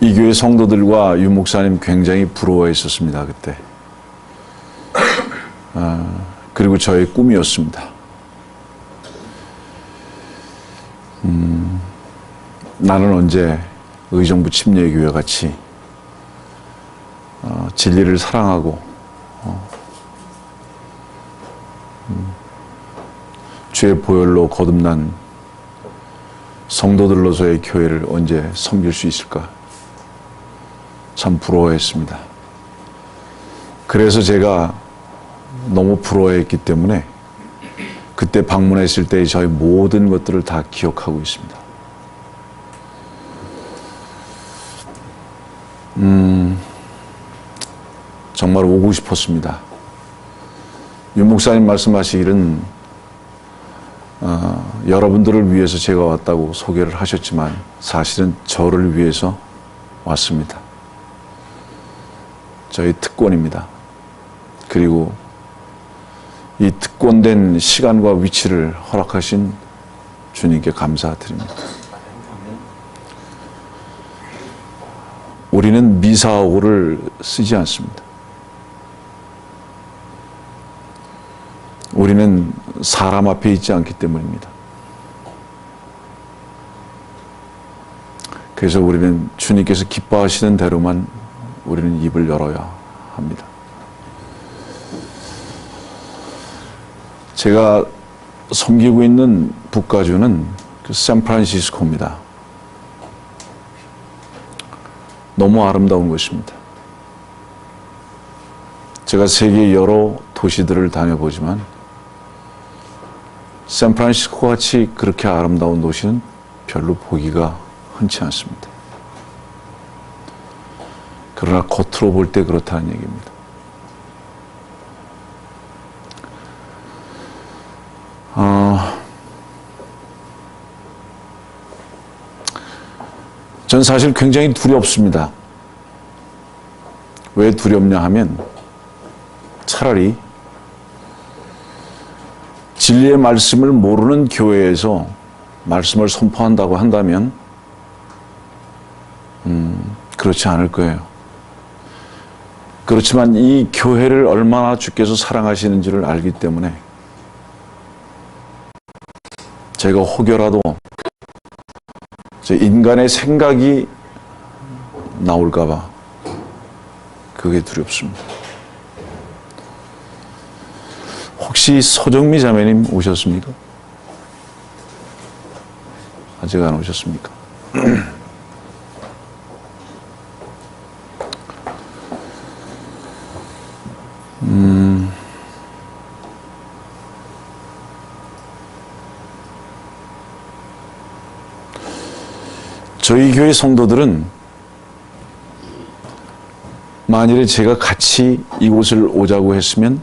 이 교회 성도들과 유 목사님 굉장히 부러워했었습니다, 그때. 그리고 저의 꿈이었습니다. 나는 언제 의정부 침례교회 같이 진리를 사랑하고 주의 보혈로 거듭난 성도들로서의 교회를 언제 섬길 수 있을까? 참 부러워했습니다. 그래서 제가 너무 부러워했기 때문에 그때 방문했을 때 저의 모든 것들을 다 기억하고 있습니다. 정말 오고 싶었습니다. 유 목사님 말씀하시기는 여러분들을 위해서 제가 왔다고 소개를 하셨지만 사실은 저를 위해서 왔습니다. 저희 특권입니다. 그리고 이 특권된 시간과 위치를 허락하신 주님께 감사드립니다. 우리는 미사오를 쓰지 않습니다. 우리는 사람 앞에 있지 않기 때문입니다. 그래서 우리는 주님께서 기뻐하시는 대로만 우리는 입을 열어야 합니다. 제가 섬기고 있는 북가주는 샌프란시스코입니다. 너무 아름다운 곳입니다. 제가 세계 여러 도시들을 다녀보지만 샌프란시스코 같이 그렇게 아름다운 도시는 별로 보기가 흔치 않습니다. 그러나 겉으로 볼 때 그렇다는 얘기입니다. 전 사실 굉장히 두렵습니다. 왜 두렵냐 하면 차라리 진리의 말씀을 모르는 교회에서 말씀을 선포한다고 한다면 그렇지 않을 거예요. 그렇지만 이 교회를 얼마나 주께서 사랑하시는지를 알기 때문에 제가 혹여라도 인간의 생각이 나올까 봐 그게 두렵습니다. 혹시 서정미 자매님 오셨습니까? 아직 안 오셨습니까? 저희 교회 성도들은 만일에 제가 같이 이곳을 오자고 했으면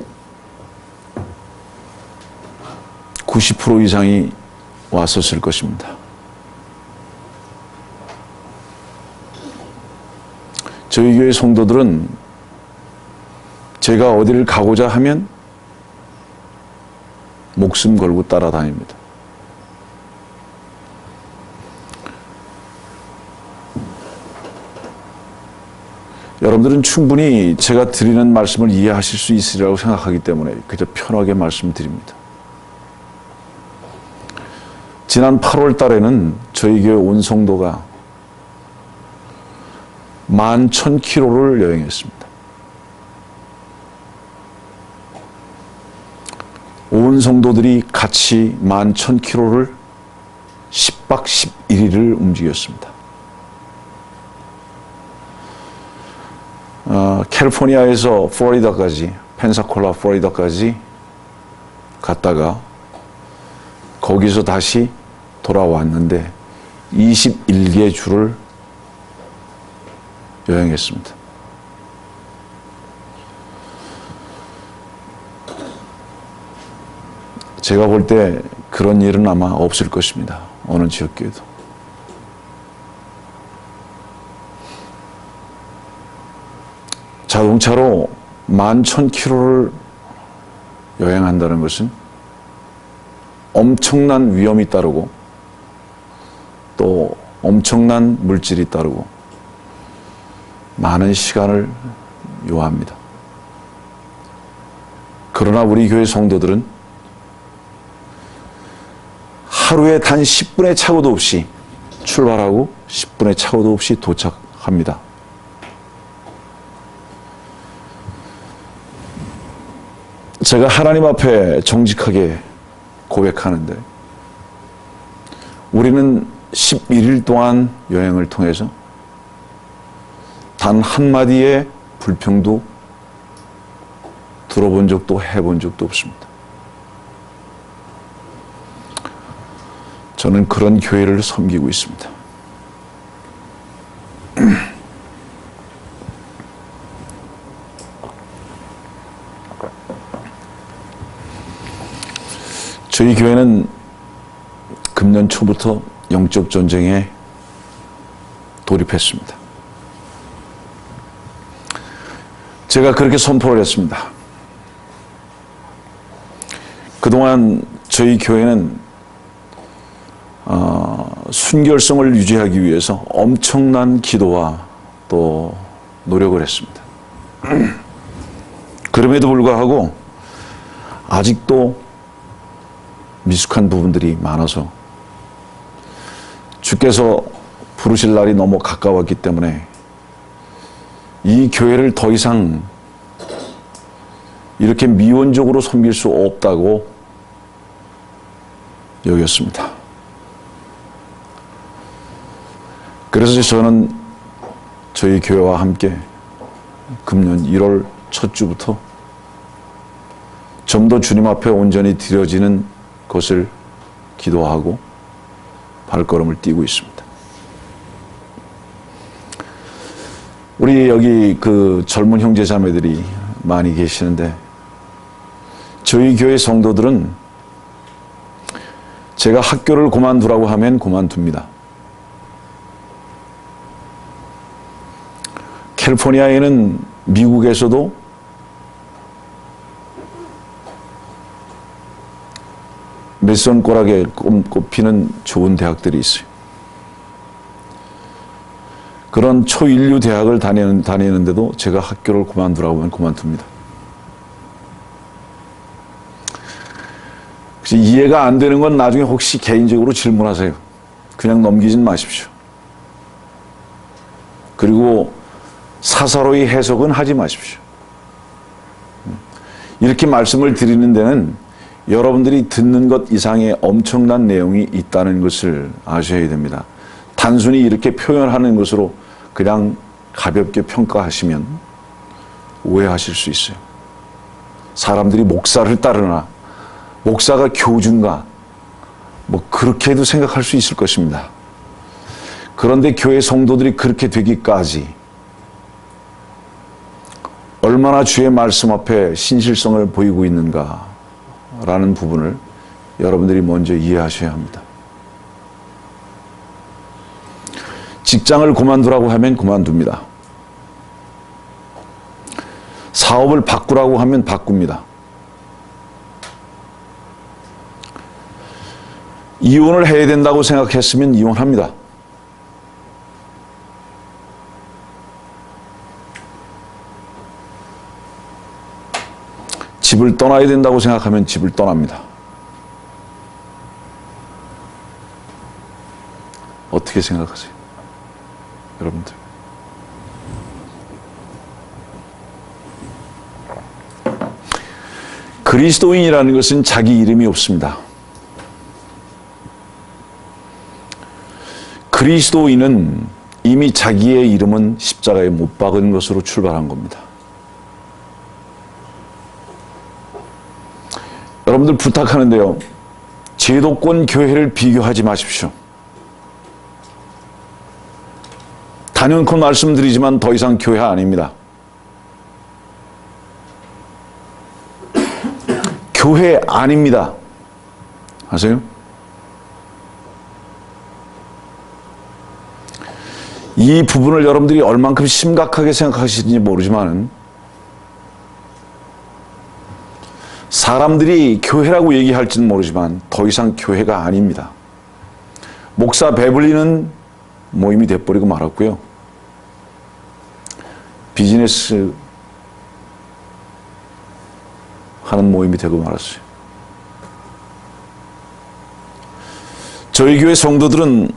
90% 이상이 왔었을 것입니다. 저희 교회 성도들은 제가 어디를 가고자 하면 목숨 걸고 따라다닙니다. 여러분들은 충분히 제가 드리는 말씀을 이해하실 수 있으리라고 생각하기 때문에 그저 편하게 말씀드립니다. 지난 8월 달에는 저희 교회 온 성도가 11,000km를 여행했습니다. 온 성도들이 같이 11,000km를 10박 11일을 움직였습니다. 캘리포니아에서 플로리다까지, 펜사콜라 플로리다까지 갔다가 거기서 다시 돌아왔는데 21개 주를 여행했습니다. 제가 볼 때 그런 일은 아마 없을 것입니다. 어느 지역교회도. 자동차로 11,000km를 여행한다는 것은 엄청난 위험이 따르고 또 엄청난 물질이 따르고 많은 시간을 요합니다. 그러나 우리 교회 성도들은 하루에 단 10분의 착오도 없이 출발하고 10분의 착오도 없이 도착합니다. 제가 하나님 앞에 정직하게 고백하는데 우리는 11일 동안 여행을 통해서 단 한마디의 불평도 들어본 적도 해본 적도 없습니다. 저는 그런 교회를 섬기고 있습니다. 저희 교회는 금년 초부터 영적 전쟁에 돌입했습니다. 제가 그렇게 선포를 했습니다. 그동안 저희 교회는 순결성을 유지하기 위해서 엄청난 기도와 또 노력을 했습니다. 그럼에도 불구하고 아직도 미숙한 부분들이 많아서 주께서 부르실 날이 너무 가까웠기 때문에 이 교회를 더 이상 이렇게 미온적으로 섬길 수 없다고 여겼습니다. 그래서 저는 저희 교회와 함께 금년 1월 첫 주부터 좀 더 주님 앞에 온전히 드려지는 것을 기도하고 발걸음을 띄고 있습니다. 우리 여기 그 젊은 형제 자매들이 많이 계시는데 저희 교회 성도들은 제가 학교를 그만두라고 하면 그만둡니다. 캘리포니아에는 미국에서도 몇 손가락에 꼽히는 좋은 대학들이 있어요. 그런 초일류 대학을 다니는데도 제가 학교를 그만두라고 하면 그만둡니다. 이해가 안 되는 건 나중에 혹시 개인적으로 질문하세요. 그냥 넘기진 마십시오. 그리고 사사로이 해석은 하지 마십시오. 이렇게 말씀을 드리는 데는 여러분들이 듣는 것 이상의 엄청난 내용이 있다는 것을 아셔야 됩니다. 단순히 이렇게 표현하는 것으로 그냥 가볍게 평가하시면 오해하실 수 있어요. 사람들이 목사를 따르나 목사가 교주인가 뭐 그렇게도 생각할 수 있을 것입니다. 그런데 교회 성도들이 그렇게 되기까지 얼마나 주의 말씀 앞에 신실성을 보이고 있는가라는 부분을 여러분들이 먼저 이해하셔야 합니다. 직장을 그만두라고 하면 그만둡니다. 사업을 바꾸라고 하면 바꿉니다. 이혼을 해야 된다고 생각했으면 이혼합니다. 집을 떠나야 된다고 생각하면 집을 떠납니다. 어떻게 생각하세요? 여러분들. 그리스도인이라는 것은 자기 이름이 없습니다. 그리스도인은 이미 자기의 이름은 십자가에 못 박은 것으로 출발한 겁니다. 여러분들 부탁하는데요. 제도권 교회를 비교하지 마십시오. 단연코 말씀드리지만 더 이상 교회 아닙니다. 교회 아닙니다. 아세요? 이 부분을 여러분들이 얼만큼 심각하게 생각하시는지 모르지만 사람들이 교회라고 얘기할지는 모르지만 더 이상 교회가 아닙니다. 목사 배불리는 모임이 돼버리고 말았고요. 비즈니스 하는 모임이 되고 말았어요. 저희 교회 성도들은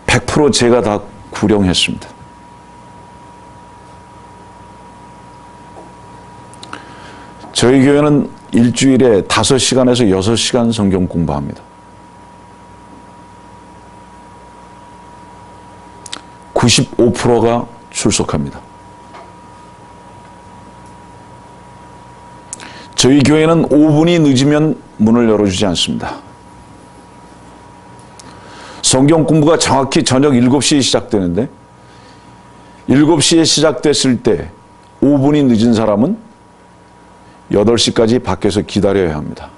100% 제가 다 구령했습니다. 저희 교회는 일주일에 5시간에서 6시간 성경 공부합니다. 95%가 출석합니다. 저희 교회는 5분이 늦으면 문을 열어주지 않습니다. 성경 공부가 정확히 저녁 7시에 시작되는데 7시에 시작됐을 때 5분이 늦은 사람은 8시까지 밖에서 기다려야 합니다.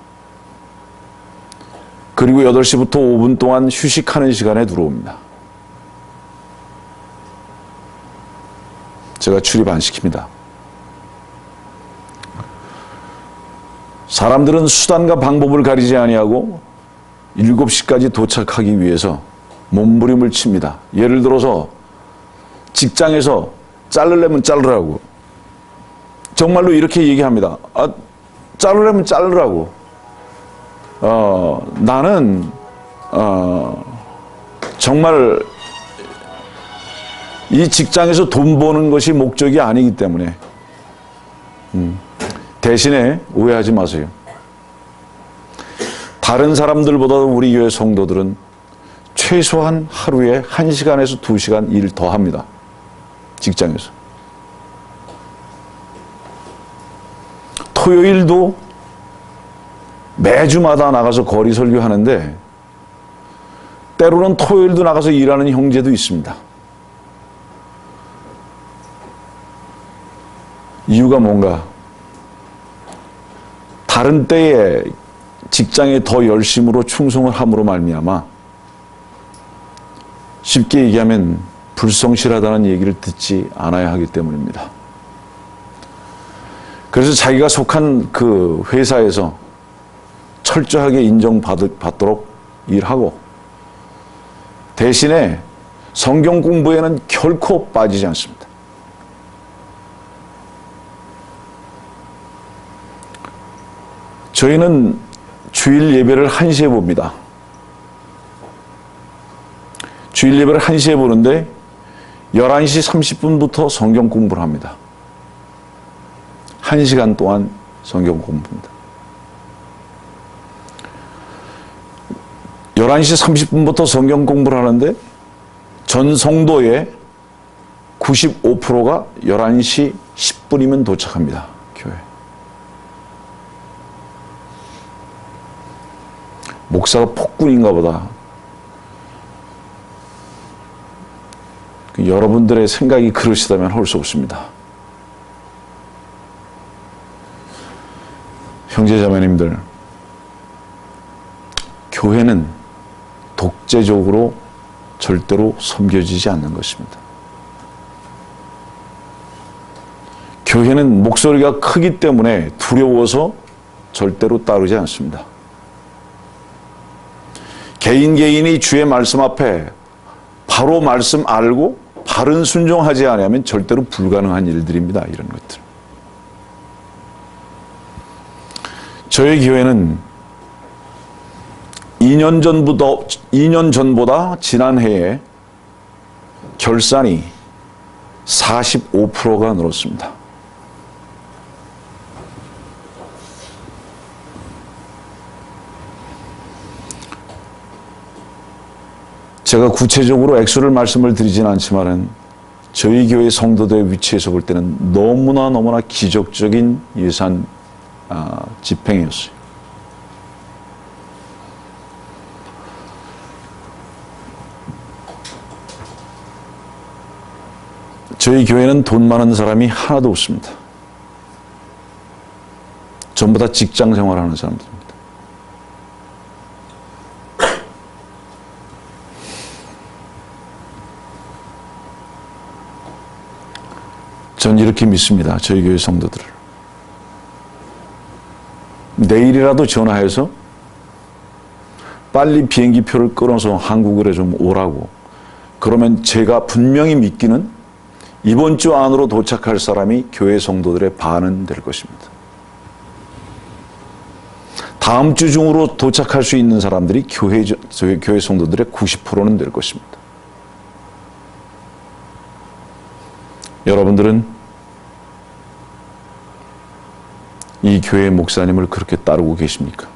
그리고 8시부터 5분 동안 휴식하는 시간에 들어옵니다. 제가 출입 안 시킵니다. 사람들은 수단과 방법을 가리지 아니하고 7시까지 도착하기 위해서 몸부림을 칩니다. 예를 들어서 직장에서 자르려면 자르라고. 정말로 이렇게 얘기합니다. 자르려면 자르라고. 나는 정말 이 직장에서 돈 버는 것이 목적이 아니기 때문에 대신에 오해하지 마세요. 다른 사람들보다도 우리 교회 성도들은 최소한 하루에 1시간에서 2시간 일 더 합니다. 직장에서. 토요일도 매주마다 나가서 거리 설교하는데 때로는 토요일도 나가서 일하는 형제도 있습니다. 이유가 뭔가? 다른 때에 직장에 더 열심으로 충성을 함으로 말미암아 쉽게 얘기하면 불성실하다는 얘기를 듣지 않아야 하기 때문입니다. 그래서 자기가 속한 그 회사에서 철저하게 인정받도록 일하고 대신에 성경 공부에는 결코 빠지지 않습니다. 저희는 주일 예배를 1시에 봅니다. 주일 예배를 1시에 보는데 11시 30분부터 성경 공부를 합니다. 1시간 동안 성경 공부입니다. 11시 30분부터 성경 공부를 하는데 전 성도의 95%가 11시 10분이면 도착합니다. 교회. 목사가 폭군인가 보다. 여러분들의 생각이 그러시다면 할 수 없습니다. 형제자매님들, 교회는 독재적으로 절대로 섬겨지지 않는 것입니다. 교회는 목소리가 크기 때문에 두려워서 절대로 따르지 않습니다. 개인이 주의 말씀 앞에 바로 말씀 알고 바른 순종하지 않으면 절대로 불가능한 일들입니다. 이런 것들. 저희 교회는 2년 전보다 지난해에 결산이 45%가 늘었습니다. 제가 구체적으로 액수를 말씀을 드리진 않지만은 저희 교회 성도들의 위치에서 볼 때는 너무나 기적적인 예산 집행이었어요. 저희 교회는 돈 많은 사람이 하나도 없습니다. 전부 다 직장 생활하는 사람들입니다. 전 이렇게 믿습니다. 저희 교회 성도들을. 내일이라도 전화해서 빨리 비행기표를 끊어서 한국으로 좀 오라고. 그러면 제가 분명히 믿기는 이번 주 안으로 도착할 사람이 교회 성도들의 반은 될 것입니다. 다음 주 중으로 도착할 수 있는 사람들이 교회 성도들의 90%는 될 것입니다. 여러분들은 이 교회 목사님을 그렇게 따르고 계십니까?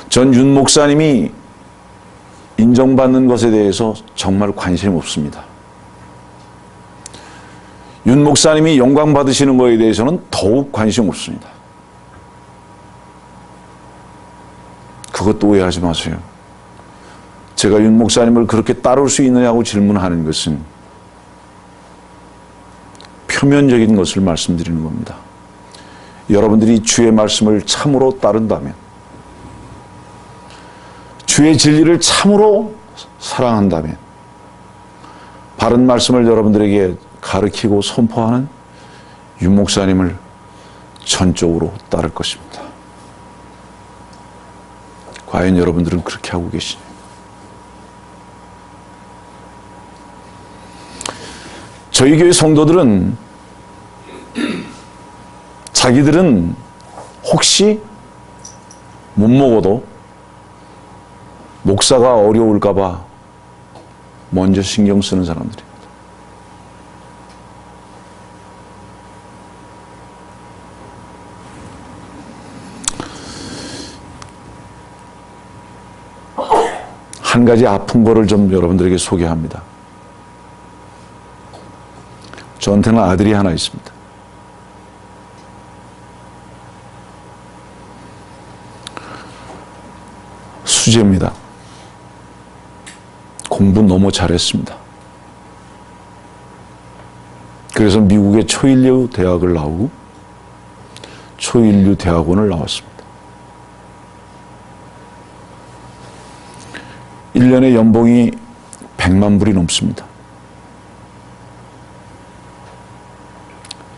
전 윤 목사님이 인정받는 것에 대해서 정말 관심 없습니다. 윤 목사님이 영광 받으시는 것에 대해서는 더욱 관심 없습니다. 그것도 오해하지 마세요. 제가 윤 목사님을 그렇게 따를 수 있느냐고 질문하는 것은 표면적인 것을 말씀드리는 겁니다. 여러분들이 주의 말씀을 참으로 따른다면, 주의 진리를 참으로 사랑한다면, 바른 말씀을 여러분들에게 가르치고 선포하는 윤 목사님을 전적으로 따를 것입니다. 과연 여러분들은 그렇게 하고 계시나요? 저희 교회 성도들은 자기들은 혹시 못 먹어도 목사가 어려울까 봐 먼저 신경 쓰는 사람들입니다. 한 가지 아픈 거를 좀 여러분들에게 소개합니다. 저한테는 아들이 하나 있습니다. 수재입니다. 공부 너무 잘했습니다. 그래서 미국의 초일류 대학을 나오고 초일류 대학원을 나왔습니다. 1년에 연봉이 100만 불이 넘습니다.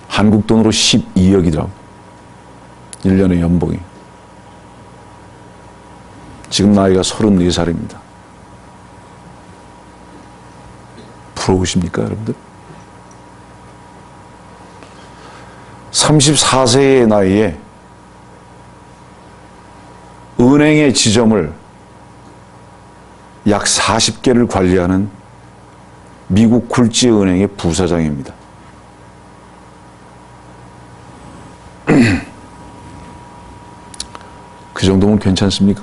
한국 돈으로 12억이더라고요. 1년의 연봉이. 지금 나이가 34살입니다. 부러우십니까, 여러분들? 34세의 나이에 은행의 지점을 약 40개를 관리하는 미국 굴지은행의 부사장입니다. 그 정도면 괜찮습니까?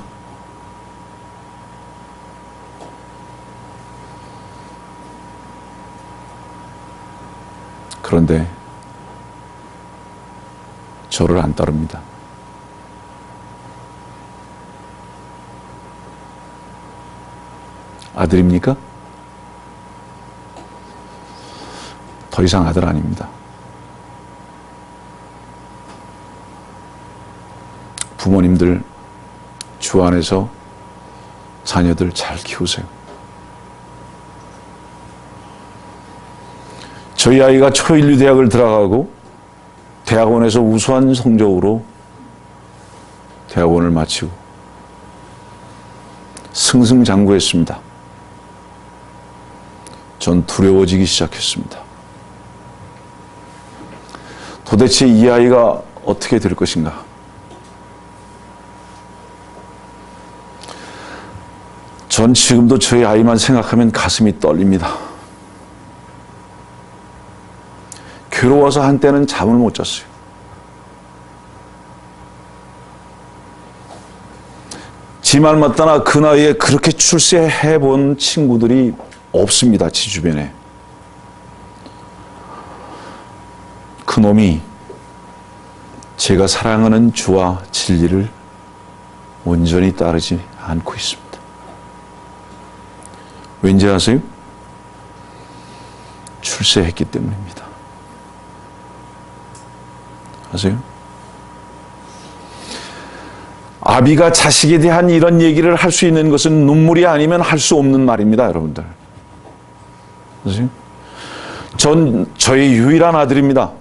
그런데 저를 안 따릅니다. 아들입니까? 더 이상 아들 아닙니다. 부모님들 주 안에서 자녀들 잘 키우세요. 저희 아이가 초일류 대학을 들어가고 대학원에서 우수한 성적으로 대학원을 마치고 승승장구했습니다. 전 두려워지기 시작했습니다. 도대체 이 아이가 어떻게 될 것인가? 전 지금도 저희 아이만 생각하면 가슴이 떨립니다. 괴로워서 한때는 잠을 못 잤어요. 지 말 맞다나 그 나이에 그렇게 출세해 본 친구들이 없습니다. 지 주변에. 그놈이 제가 사랑하는 주와 진리를 온전히 따르지 않고 있습니다. 왠지 아세요? 출세했기 때문입니다. 아세요? 아비가 자식에 대한 이런 얘기를 할 수 있는 것은 눈물이 아니면 할 수 없는 말입니다, 여러분들. 아세요? 전 저의 유일한 아들입니다.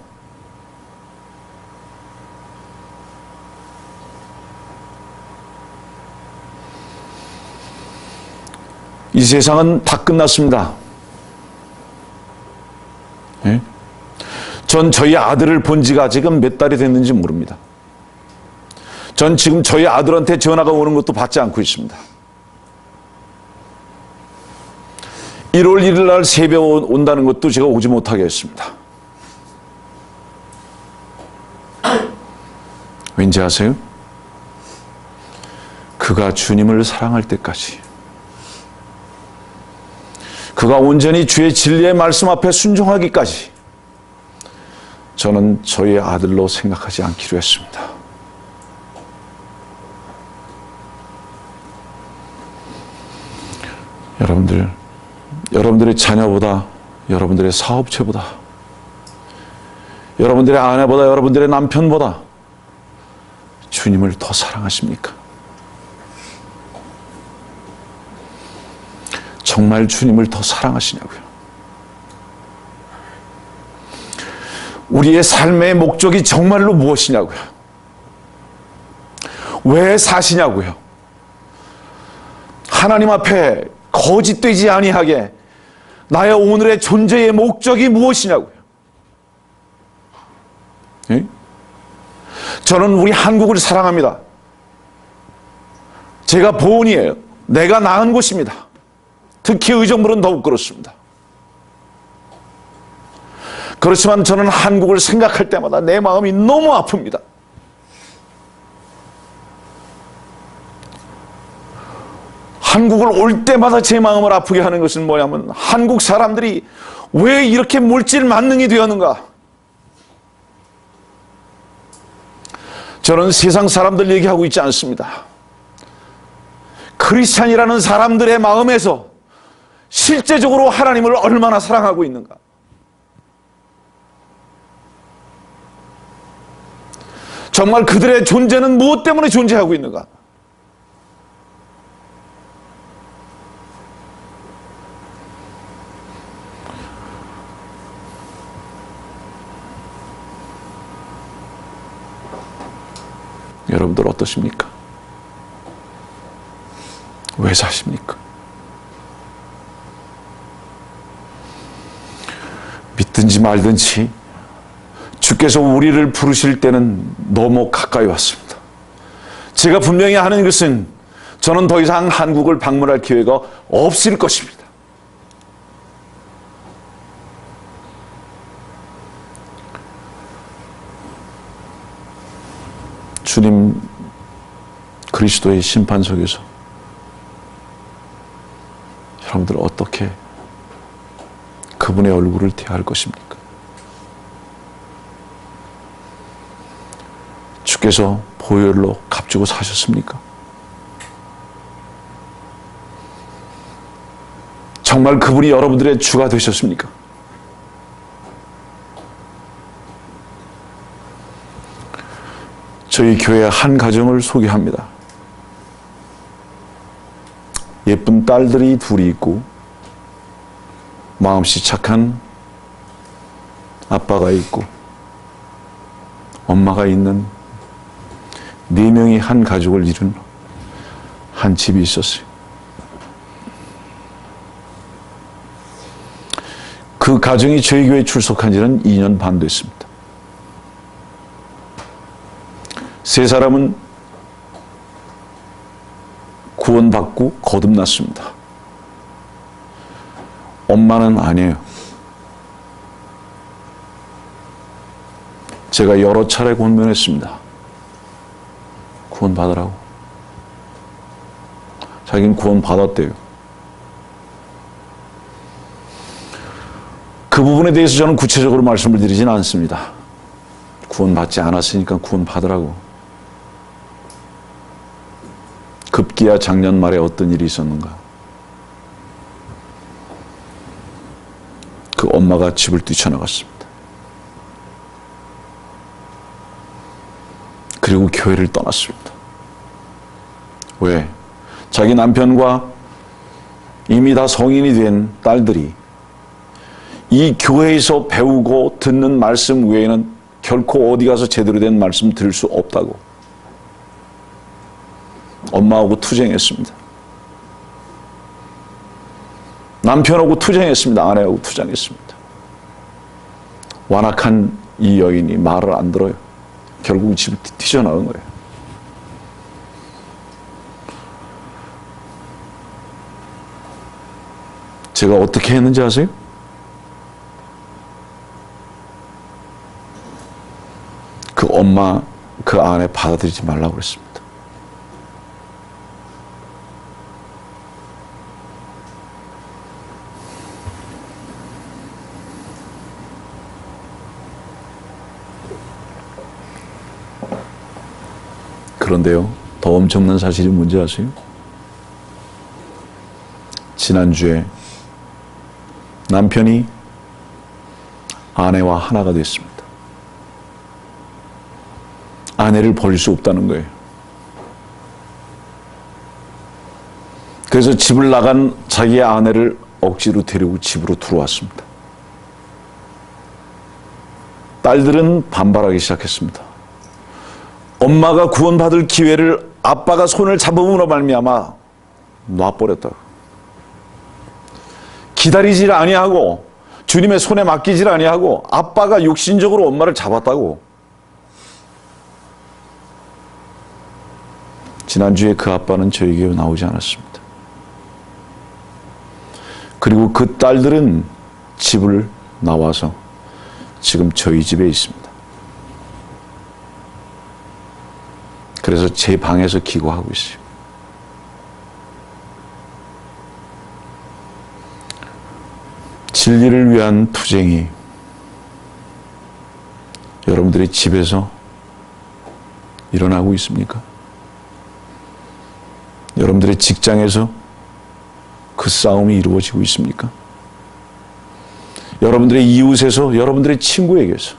이 세상은 다 끝났습니다. 예? 전 저희 아들을 본 지가 지금 몇 달이 됐는지 모릅니다. 전 지금 저희 아들한테 전화가 오는 것도 받지 않고 있습니다. 1월 1일 날 새벽 온다는 것도 제가 오지 못하게 했습니다. 왠지 아세요? 그가 주님을 사랑할 때까지, 그가 온전히 주의 진리의 말씀 앞에 순종하기까지 저는 저의 아들로 생각하지 않기로 했습니다. 여러분들의 자녀보다, 여러분들의 사업체보다, 여러분들의 아내보다, 여러분들의 남편보다 주님을 더 사랑하십니까? 정말 주님을 더 사랑하시냐고요? 우리의 삶의 목적이 정말로 무엇이냐고요? 왜 사시냐고요? 하나님 앞에 거짓되지 아니하게 나의 오늘의 존재의 목적이 무엇이냐고요? 예? 저는 우리 한국을 사랑합니다. 제가 보은이에요. 내가 낳은 곳입니다. 특히 의정부는 더욱 그렇습니다. 그렇지만 저는 한국을 생각할 때마다 내 마음이 너무 아픕니다. 한국을 올 때마다 제 마음을 아프게 하는 것은 뭐냐면, 한국 사람들이 왜 이렇게 물질 만능이 되었는가? 저는 세상 사람들 얘기하고 있지 않습니다. 크리스찬이라는 사람들의 마음에서 실제적으로 하나님을 얼마나 사랑하고 있는가? 정말 그들의 존재는 무엇 때문에 존재하고 있는가? 여러분들 어떠십니까? 왜 사십니까? 믿든지 말든지 주께서 우리를 부르실 때는 너무 가까이 왔습니다. 제가 분명히 하는 것은 저는 더 이상 한국을 방문할 기회가 없을 것입니다. 주님 그리스도의 심판석에서 여러분들 어떻게 그분의 얼굴을 대할 것입니까? 주께서 보혈로 값주고 사셨습니까? 정말 그분이 여러분들의 주가 되셨습니까? 저희 교회 한 가정을 소개합니다. 예쁜 딸들이 둘이 있고 마음씨 착한 아빠가 있고 엄마가 있는 4명이 한 가족을 이룬 한 집이 있었어요. 그 가정이 저희 교회에 출석한 지는 2년 반 됐습니다. 3사람은 구원받고 거듭났습니다. 엄마는 아니에요. 제가 여러 차례 권면했습니다. 구원받으라고. 자기는 구원받았대요. 그 부분에 대해서 저는 구체적으로 말씀을 드리지는 않습니다. 구원받지 않았으니까 구원받으라고. 급기야 작년 말에 어떤 일이 있었는가? 그 엄마가 집을 뛰쳐나갔습니다. 그리고 교회를 떠났습니다. 왜? 자기 남편과 이미 다 성인이 된 딸들이 이 교회에서 배우고 듣는 말씀 외에는 결코 어디 가서 제대로 된 말씀 들을 수 없다고 엄마하고 투쟁했습니다. 남편하고 투쟁했습니다. 아내하고 투쟁했습니다. 완악한 이 여인이 말을 안 들어요. 결국 집을 튀어나온 거예요. 제가 어떻게 했는지 아세요? 그 엄마, 그 아내 받아들이지 말라고 그랬습니다. 그런데요, 더 엄청난 사실이 뭔지 아세요? 지난주에 남편이 아내와 하나가 됐습니다. 아내를 버릴 수 없다는 거예요. 그래서 집을 나간 자기의 아내를 억지로 데리고 집으로 들어왔습니다. 딸들은 반발하기 시작했습니다. 엄마가 구원받을 기회를 아빠가 손을 잡음으로 말미암아 놔버렸다고. 기다리질 아니하고 주님의 손에 맡기질 아니하고 아빠가 육신적으로 엄마를 잡았다고. 지난주에 그 아빠는 저에게 나오지 않았습니다. 그리고 그 딸들은 집을 나와서 지금 저희 집에 있습니다. 그래서 제 방에서 기도하고 있어요. 진리를 위한 투쟁이 여러분들의 집에서 일어나고 있습니까? 여러분들의 직장에서 그 싸움이 이루어지고 있습니까? 여러분들의 이웃에서, 여러분들의 친구에게서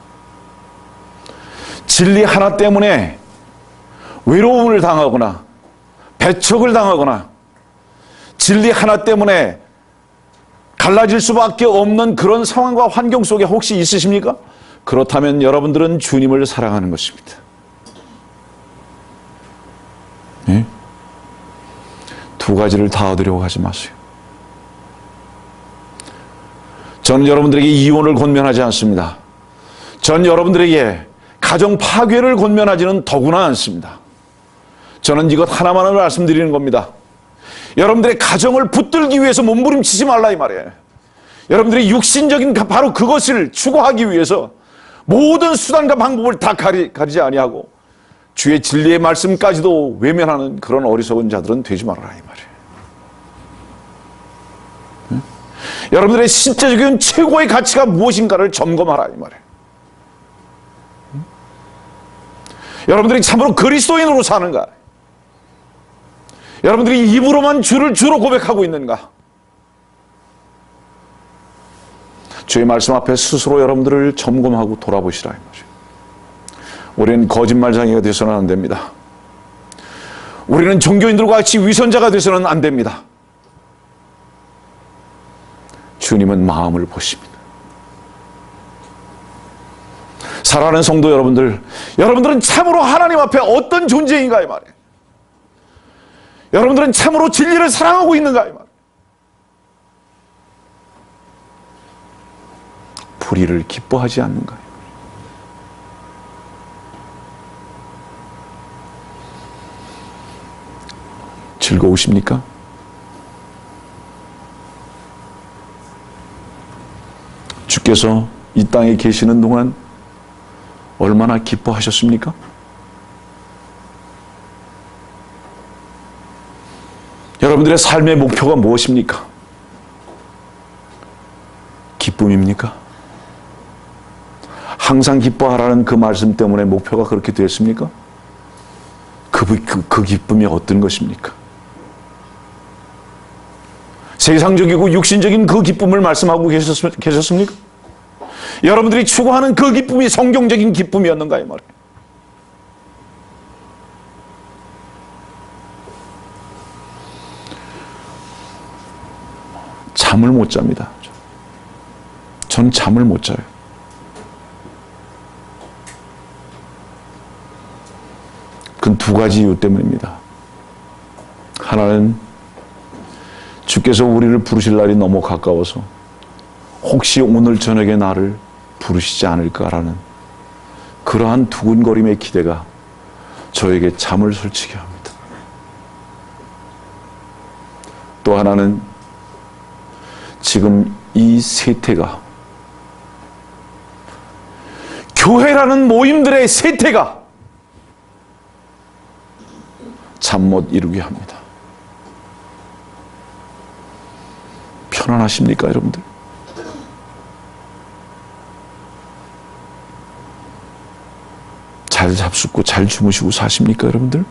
진리 하나 때문에 외로움을 당하거나 배척을 당하거나 진리 하나 때문에 갈라질 수밖에 없는 그런 상황과 환경 속에 혹시 있으십니까? 그렇다면 여러분들은 주님을 사랑하는 것입니다. 네? 두 가지를 다 얻으려고 하지 마세요. 저는 여러분들에게 이혼을 권면하지 않습니다. 전 여러분들에게 가정 파괴를 권면하지는 더구나 않습니다. 저는 이것 하나만을 말씀드리는 겁니다. 여러분들의 가정을 붙들기 위해서 몸부림치지 말라 이 말이에요. 여러분들의 육신적인 바로 그것을 추구하기 위해서 모든 수단과 방법을 다 가리지 아니하고 주의 진리의 말씀까지도 외면하는 그런 어리석은 자들은 되지 말아라 이 말이에요. 응? 여러분들의 신체적인 최고의 가치가 무엇인가를 점검하라 이 말이에요. 응? 여러분들이 참으로 그리스도인으로 사는가? 여러분들이 입으로만 주를 주로 고백하고 있는가? 주의 말씀 앞에 스스로 여러분들을 점검하고 돌아보시라 이 말이에요. 우리는 거짓말쟁이가 되서는 안 됩니다. 우리는 종교인들과 같이 위선자가 되서는 안 됩니다. 주님은 마음을 보십니다. 사랑하는 성도 여러분들, 여러분들은 참으로 하나님 앞에 어떤 존재인가 이 말이에요. 여러분들은 참으로 진리를 사랑하고 있는가 이 말이에요. 불의를 기뻐하지 않는가? 즐거우십니까? 주께서 이 땅에 계시는 동안 얼마나 기뻐하셨습니까? 여러분들의 삶의 목표가 무엇입니까? 기쁨입니까? 항상 기뻐하라는 그 말씀 때문에 목표가 그렇게 됐습니까? 그 기쁨이 어떤 것입니까? 세상적이고 육신적인 그 기쁨을 말씀하고 계셨습니까? 여러분들이 추구하는 그 기쁨이 성경적인 기쁨이었는가 이 말이에요. 잠을 못 잡니다. 전 잠을 못 자요. 그건 두 가지 이유 때문입니다. 하나는 주께서 우리를 부르실 날이 너무 가까워서 혹시 오늘 저녁에 나를 부르시지 않을까라는 그러한 두근거림의 기대가 저에게 잠을 설치게 합니다. 또 하나는 지금 이 세태가, 교회라는 모임들의 세태가 잠 못 이루게 합니다. 편안하십니까, 여러분들? 잘 잡숫고 잘 주무시고 사십니까, 여러분들?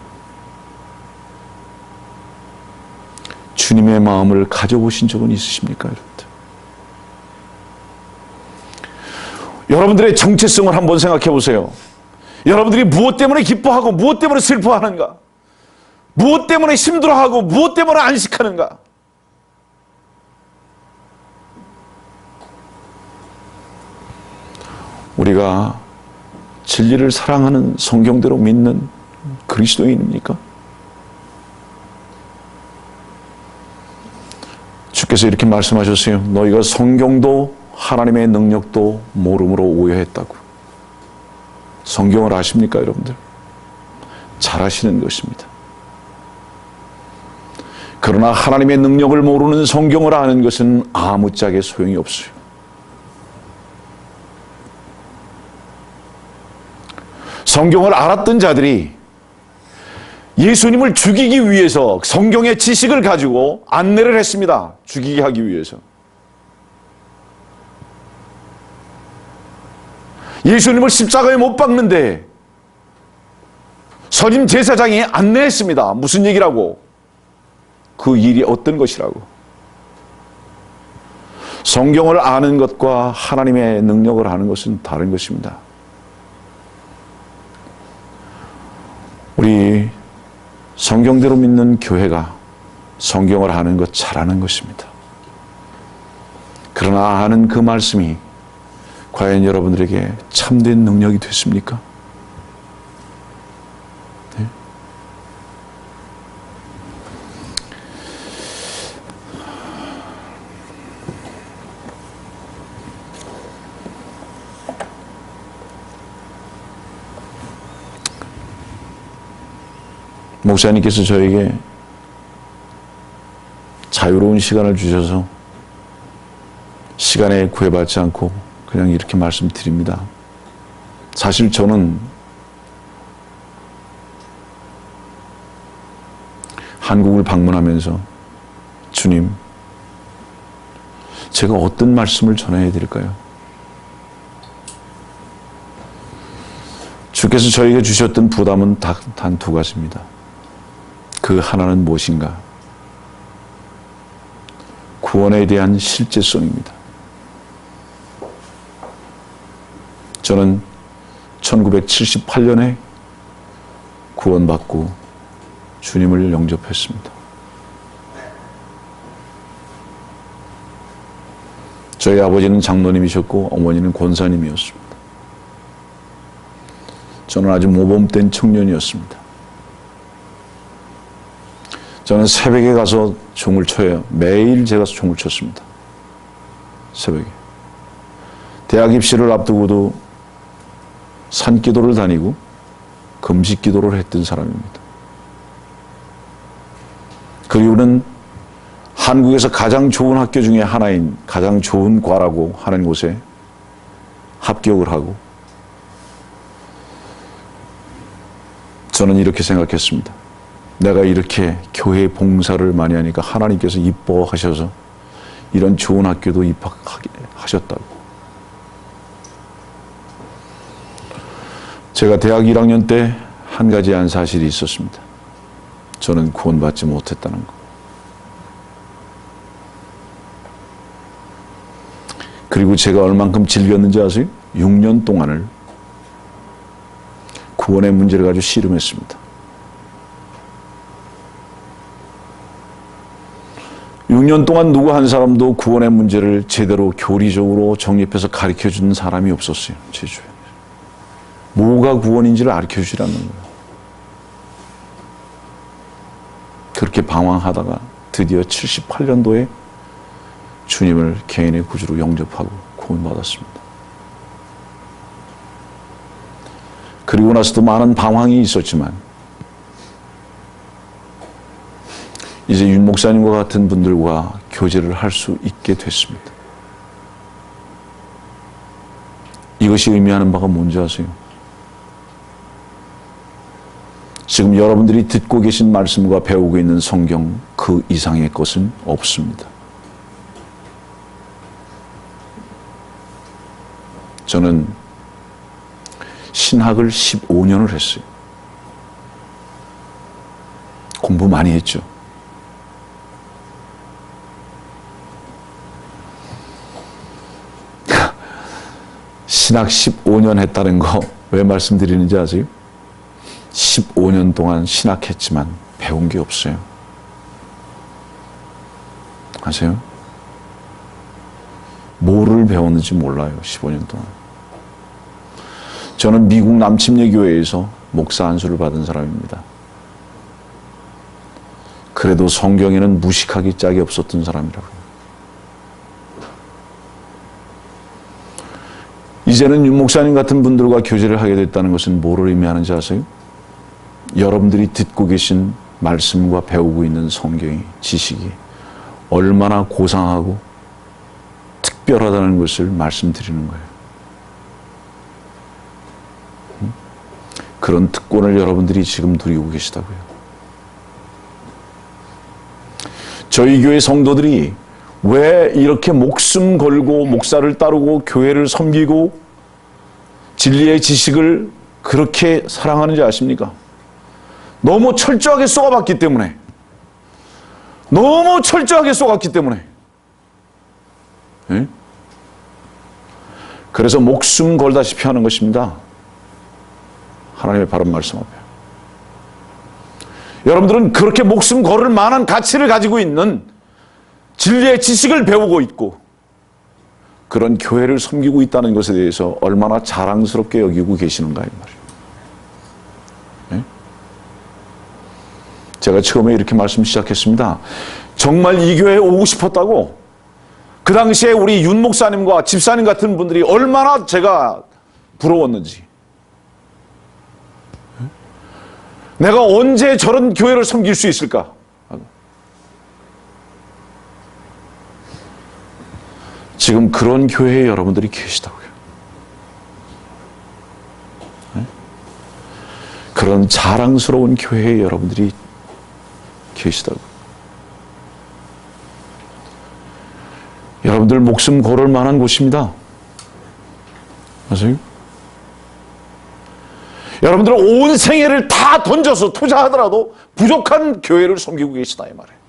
주님의 마음을 가져보신 적은 있으십니까, 여러분들? 여러분들의 정체성을 한번 생각해 보세요. 여러분들이 무엇 때문에 기뻐하고 무엇 때문에 슬퍼하는가? 무엇 때문에 힘들어하고 무엇 때문에 안식하는가? 우리가 진리를 사랑하는 성경대로 믿는 그리스도인입니까? 주께서 이렇게 말씀하셨어요. 너희가 성경도 하나님의 능력도 모름으로 오해했다고. 성경을 아십니까, 여러분들? 잘 아시는 것입니다. 그러나 하나님의 능력을 모르는 성경을 아는 것은 아무짝에 소용이 없어요. 성경을 알았던 자들이 예수님을 죽이기 위해서 성경의 지식을 가지고 안내를 했습니다. 죽이게 하기 위해서. 예수님을 십자가에 못 박는데 선임 제사장이 안내했습니다. 무슨 얘기라고? 그 일이 어떤 것이라고. 성경을 아는 것과 하나님의 능력을 아는 것은 다른 것입니다. 우리 성경대로 믿는 교회가 성경을 아는 것 잘하는 것입니다. 그러나 아는 그 말씀이 과연 여러분들에게 참된 능력이 됐습니까? 네? 목사님께서 저에게 자유로운 시간을 주셔서 시간에 구애받지 않고 그냥 이렇게 말씀드립니다. 사실 저는 한국을 방문하면서 주님, 제가 어떤 말씀을 전해야 될까요? 주께서 저에게 주셨던 부담은 단 두 가지입니다. 그 하나는 무엇인가? 구원에 대한 실제성입니다. 저는 1978년에 구원받고 주님을 영접했습니다. 저희 아버지는 장로님이셨고 어머니는 권사님이었습니다. 저는 아주 모범된 청년이었습니다. 저는 새벽에 가서 종을 쳐요. 매일 제가 종을 쳤습니다. 새벽에. 대학 입시를 앞두고도 산기도를 다니고 금식기도를 했던 사람입니다. 그 이유는 한국에서 가장 좋은 학교 중에 하나인 가장 좋은 과라고 하는 곳에 합격을 하고 저는 이렇게 생각했습니다. 내가 이렇게 교회 봉사를 많이 하니까 하나님께서 이뻐하셔서 이런 좋은 학교도 입학하게 하셨다고. 제가 대학 1학년 때 한 가지 한 사실이 있었습니다. 저는 구원받지 못했다는 거. 그리고 제가 얼만큼 즐겼는지 아세요? 6년 동안을 구원의 문제를 가지고 씨름했습니다. 6년 동안 누구 한 사람도 구원의 문제를 제대로 교리적으로 정립해서 가르쳐주는 사람이 없었어요. 제 주변에. 뭐가 구원인지를 가르쳐주지 않는 거예요. 그렇게 방황하다가 드디어 78년도에 주님을 개인의 구주로 영접하고 구원받았습니다. 그리고 나서도 많은 방황이 있었지만 이제 윤 목사님과 같은 분들과 교제를 할 수 있게 됐습니다. 이것이 의미하는 바가 뭔지 아세요? 지금 여러분들이 듣고 계신 말씀과 배우고 있는 성경 그 이상의 것은 없습니다. 저는 신학을 15년을 했어요. 공부 많이 했죠. 신학 15년 했다는 거 왜 말씀드리는지 아세요? 15년 동안 신학했지만 배운 게 없어요. 아세요? 뭐를 배웠는지 몰라요. 15년 동안. 저는 미국 남침례 교회에서 목사 안수를 받은 사람입니다. 그래도 성경에는 무식하기 짝이 없었던 사람이라고요. 이제는 윤 목사님 같은 분들과 교제를 하게 됐다는 것은 뭐를 의미하는지 아세요? 여러분들이 듣고 계신 말씀과 배우고 있는 성경의 지식이 얼마나 고상하고 특별하다는 것을 말씀드리는 거예요. 그런 특권을 여러분들이 지금 누리고 계시다고요. 저희 교회 성도들이 왜 이렇게 목숨 걸고 목사를 따르고 교회를 섬기고 진리의 지식을 그렇게 사랑하는지 아십니까? 너무 철저하게 쏘아봤기 때문에. 너무 철저하게 쏘았기 때문에. 네? 그래서 목숨 걸다시피 하는 것입니다. 하나님의 바른 말씀 앞에. 여러분들은 그렇게 목숨 걸을 만한 가치를 가지고 있는 진리의 지식을 배우고 있고 그런 교회를 섬기고 있다는 것에 대해서 얼마나 자랑스럽게 여기고 계시는가 이 말이에요. 네? 제가 처음에 이렇게 말씀 시작했습니다. 정말 이 교회에 오고 싶었다고 그 당시에 우리 윤 목사님과 집사님 같은 분들이 얼마나 제가 부러웠는지. 내가 언제 저런 교회를 섬길 수 있을까? 지금 그런 교회에 여러분들이 계시다고요. 네? 그런 자랑스러운 교회에 여러분들이 계시다고요. 여러분들 목숨 걸을 만한 곳입니다. 아세요? 여러분들은 온 생애를 다 던져서 투자하더라도 부족한 교회를 섬기고 계시다 이 말이에요.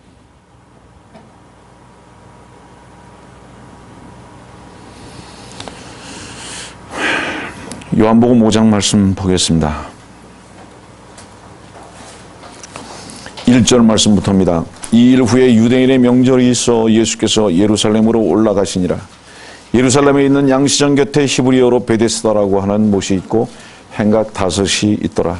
요한복음 5장 말씀 보겠습니다. 1절 말씀부터입니다. 이 일 후에 유대인의 명절이 있어 예수께서 예루살렘으로 올라가시니라. 예루살렘에 있는 양시장 곁에 히브리어로 베데스다라고 하는 못이 있고 행각 5이 있더라.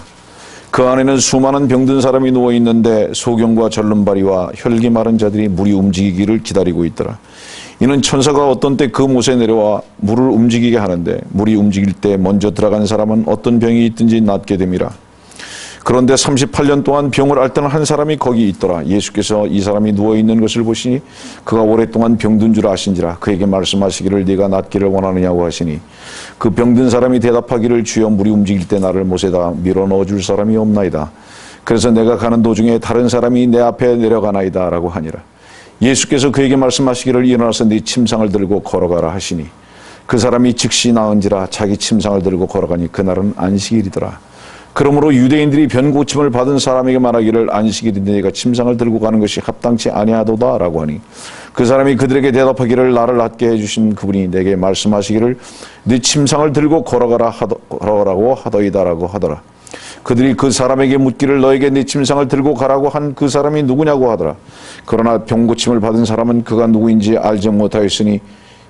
그 안에는 수많은 병든 사람이 누워 있는데 소경과 절름발이와 혈기 마른 자들이 물이 움직이기를 기다리고 있더라. 이는 천사가 어떤 때 그 못에 내려와 물을 움직이게 하는데 물이 움직일 때 먼저 들어간 사람은 어떤 병이 있든지 낫게 됨이라. 그런데 38년 동안 병을 앓던 한 사람이 거기 있더라. 예수께서 이 사람이 누워있는 것을 보시니 그가 오랫동안 병든 줄 아신지라. 그에게 말씀하시기를 네가 낫기를 원하느냐고 하시니 그 병든 사람이 대답하기를 주여 물이 움직일 때 나를 못에다 밀어 넣어줄 사람이 없나이다. 그래서 내가 가는 도중에 다른 사람이 내 앞에 내려가나이다 라고 하니라. 예수께서 그에게 말씀하시기를 일어나서 네 침상을 들고 걸어가라 하시니 그 사람이 즉시 나은지라 자기 침상을 들고 걸어가니 그날은 안식일이더라. 그러므로 유대인들이 변고침을 받은 사람에게 말하기를 안식일인데 네가 침상을 들고 가는 것이 합당치 아니하도다 라고 하니 그 사람이 그들에게 대답하기를 나를 낫게 해주신 그분이 내게 말씀하시기를 네 침상을 들고 걸어가라고 하더이다 라고 하더라. 그들이 그 사람에게 묻기를 너에게 네 침상을 들고 가라고 한 그 사람이 누구냐고 하더라. 그러나 병고침을 받은 사람은 그가 누구인지 알지 못하였으니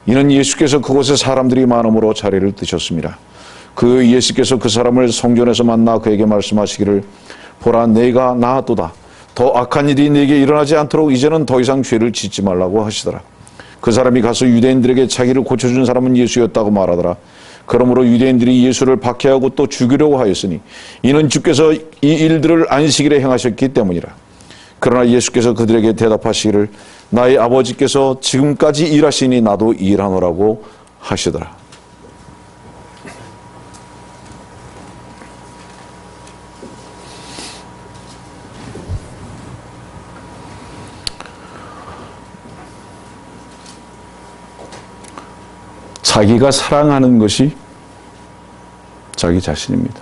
이는 예수께서 그곳에 사람들이 많음으로 자리를 뜨셨습니다. 그 예수께서 그 사람을 성전에서 만나 그에게 말씀하시기를 보라 내가 나았도다. 더 악한 일이 네게 일어나지 않도록 이제는 더 이상 죄를 짓지 말라고 하시더라. 그 사람이 가서 유대인들에게 자기를 고쳐준 사람은 예수였다고 말하더라. 그러므로 유대인들이 예수를 박해하고 또 죽이려고 하였으니 이는 주께서 이 일들을 안식일에 행하셨기 때문이라. 그러나 예수께서 그들에게 대답하시기를 나의 아버지께서 지금까지 일하시니 나도 일하노라고 하시더라. 자기가 사랑하는 것이 자기 자신입니다.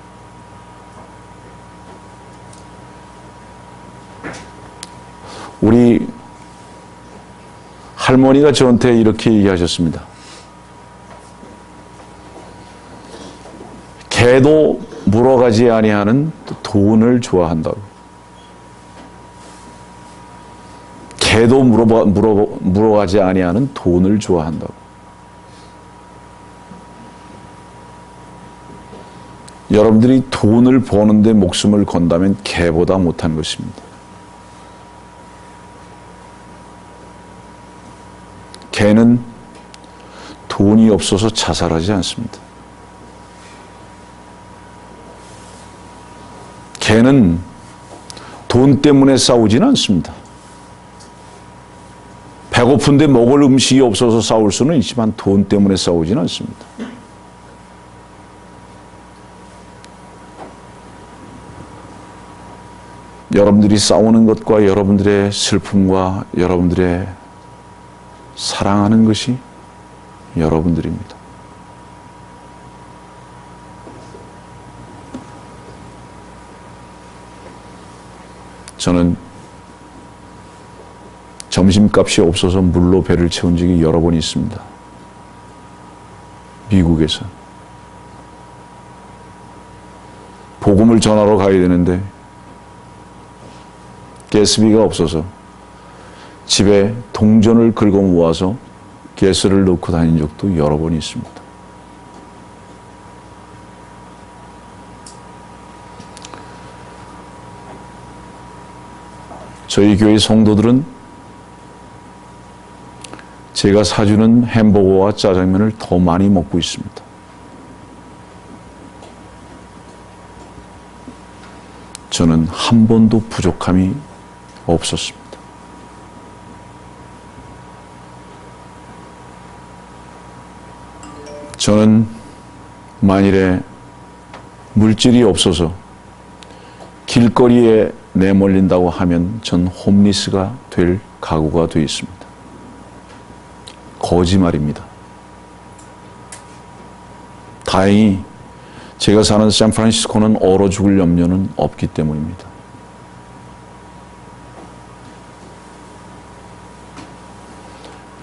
우리 할머니가 저한테 이렇게 얘기하셨습니다. 개도 물어가지 아니하는 돈을 좋아한다고. 개도 물어가지 아니하는 돈을 좋아한다고. 여러분들이 돈을 버는데 목숨을 건다면 개보다 못한 것입니다. 개는 돈이 없어서 자살하지 않습니다. 개는 돈 때문에 싸우지는 않습니다. 배고픈데 먹을 음식이 없어서 싸울 수는 있지만 돈 때문에 싸우지는 않습니다. 여러분들이 싸우는 것과 여러분들의 슬픔과 여러분들의 사랑하는 것이 여러분들입니다. 저는 점심값이 없어서 물로 배를 채운 적이 여러 번 있습니다. 미국에서. 복음을 전하러 가야 되는데 가스비가 없어서 집에 동전을 긁어 모아서 가스를 넣고 다닌 적도 여러 번 있습니다. 저희 교회 성도들은 제가 사주는 햄버거와 짜장면을 더 많이 먹고 있습니다. 저는 한 번도 부족함이 없었습니다. 저는 만일에 물질이 없어서 길거리에 내몰린다고 하면 전 홈리스가 될 각오가 되어 있습니다. 거짓말입니다. 다행히 제가 사는 샌프란시스코는 얼어 죽을 염려는 없기 때문입니다.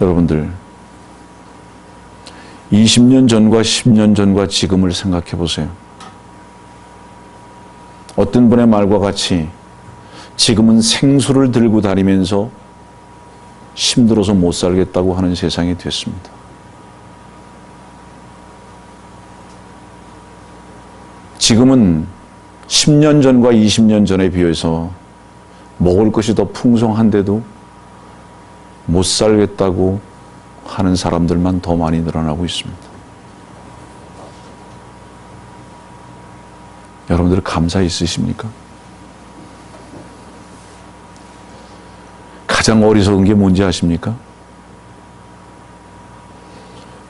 여러분들 20년 전과 10년 전과 지금을 생각해 보세요. 어떤 분의 말과 같이 지금은 생수를 들고 다니면서 힘들어서 못 살겠다고 하는 세상이 됐습니다. 지금은 10년 전과 20년 전에 비해서 먹을 것이 더 풍성한데도 못 살겠다고 하는 사람들만 더 많이 늘어나고 있습니다. 여러분들 감사 있으십니까? 가장 어리석은 게 뭔지 아십니까?